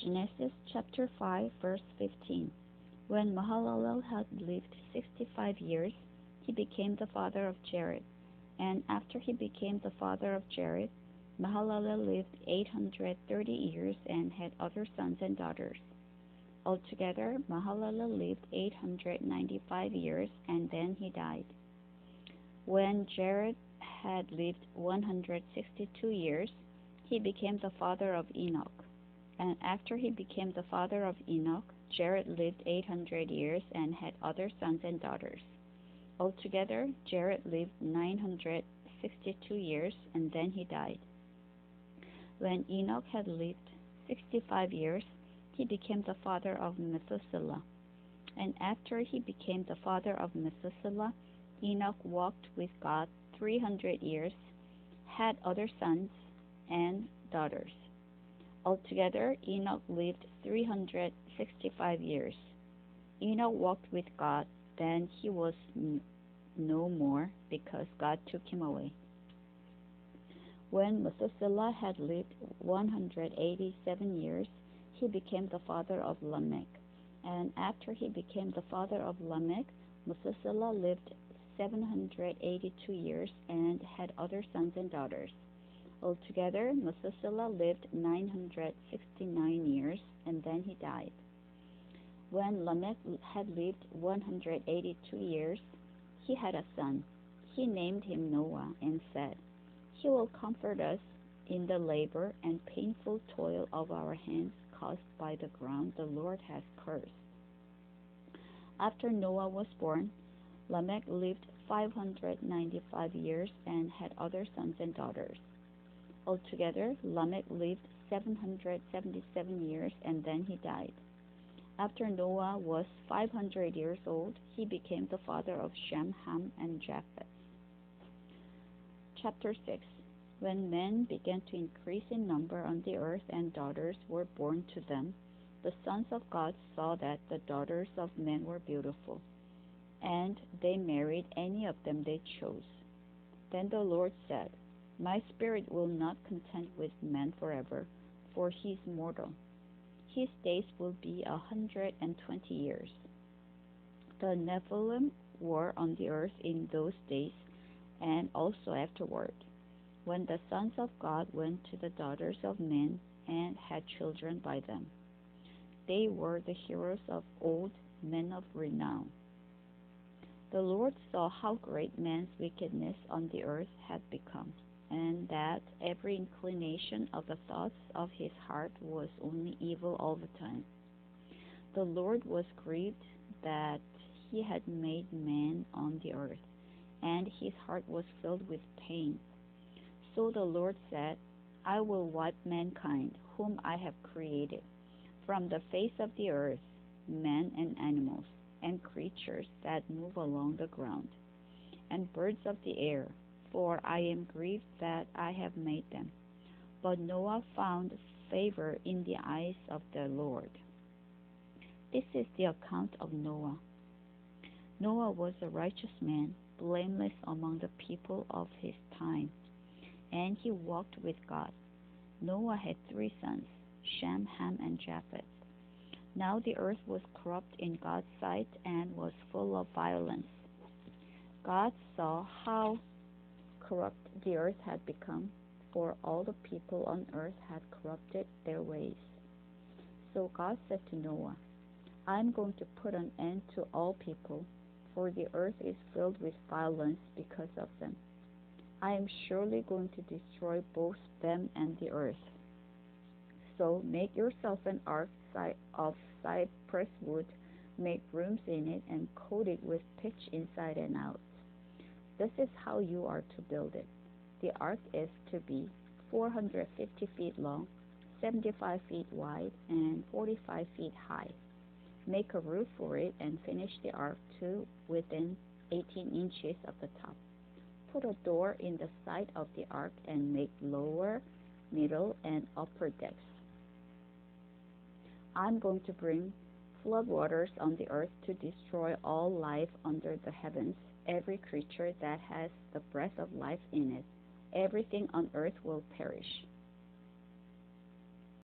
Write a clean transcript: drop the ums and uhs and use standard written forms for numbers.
Genesis chapter 5, verse 15. When Mahalalel had lived 65 years, he became the father of Jared. And after he became the father of Jared, Mahalalel lived 830 years and had other sons and daughters. Altogether, Mahalalel lived 895 years, and then he died. When Jared had lived 162 years, he became the father of Enoch. And after he became the father of Enoch, Jared lived 800 years and had other sons and daughters. Altogether, Jared lived 962 years, and then he died. When Enoch had lived 65 years, he became the father of Methuselah. And after he became the father of Methuselah, Enoch walked with God 300 years, had other sons and daughters. Altogether, Enoch lived 365 years. Enoch walked with God, then he was no more, because God took him away. When Methuselah had lived 187 years, he became the father of Lamech. And after he became the father of Lamech, Methuselah lived 782 years and had other sons and daughters. Altogether, Methuselah lived 969 years, and then he died. When Lamech had lived 182 years, he had a son. He named him Noah and said, "He will comfort us in the labor and painful toil of our hands caused by the ground the Lord has cursed." After Noah was born, Lamech lived 595 years and had other sons and daughters. Altogether, Lamech lived 777 years, and then he died. After Noah was 500 years old, he became the father of Shem, Ham, and Japheth. Chapter 6. When men began to increase in number on the earth and daughters were born to them, the sons of God saw that the daughters of men were beautiful, and they married any of them they chose. Then the Lord said, "My spirit will not contend with man forever, for he is mortal. His days will be 120 years." The Nephilim were on the earth in those days, and also afterward, when the sons of God went to the daughters of men and had children by them. They were the heroes of old, men of renown. The Lord saw how great man's wickedness on the earth had become, and that every inclination of the thoughts of his heart was only evil all the time. The Lord was grieved that he had made man on the earth, and his heart was filled with pain. So the Lord said, "I will wipe mankind, whom I have created, from the face of the earth, men and animals, and creatures that move along the ground, and birds of the air, for I am grieved that I have made them." But Noah found favor in the eyes of the Lord. This is the account of Noah. Noah was a righteous man, blameless among the people of his time, and he walked with God. Noah had 3 sons, Shem, Ham, and Japheth. Now the earth was corrupt in God's sight and was full of violence. God saw how corrupt the earth had become, for all the people on earth had corrupted their ways. So God said to Noah, "I am going to put an end to all people, for the earth is filled with violence because of them. I am surely going to destroy both them and the earth. So make yourself an ark of cypress wood, make rooms in it, and coat it with pitch inside and out. This is how you are to build it. The ark is to be 450 feet long, 75 feet wide, and 45 feet high. Make a roof for it and finish the ark to within 18 inches of the top. Put a door in the side of the ark and make lower, middle, and upper decks. I'm going to bring floodwaters on the earth to destroy all life under the heavens, every creature that has the breath of life in it. Everything on earth will perish.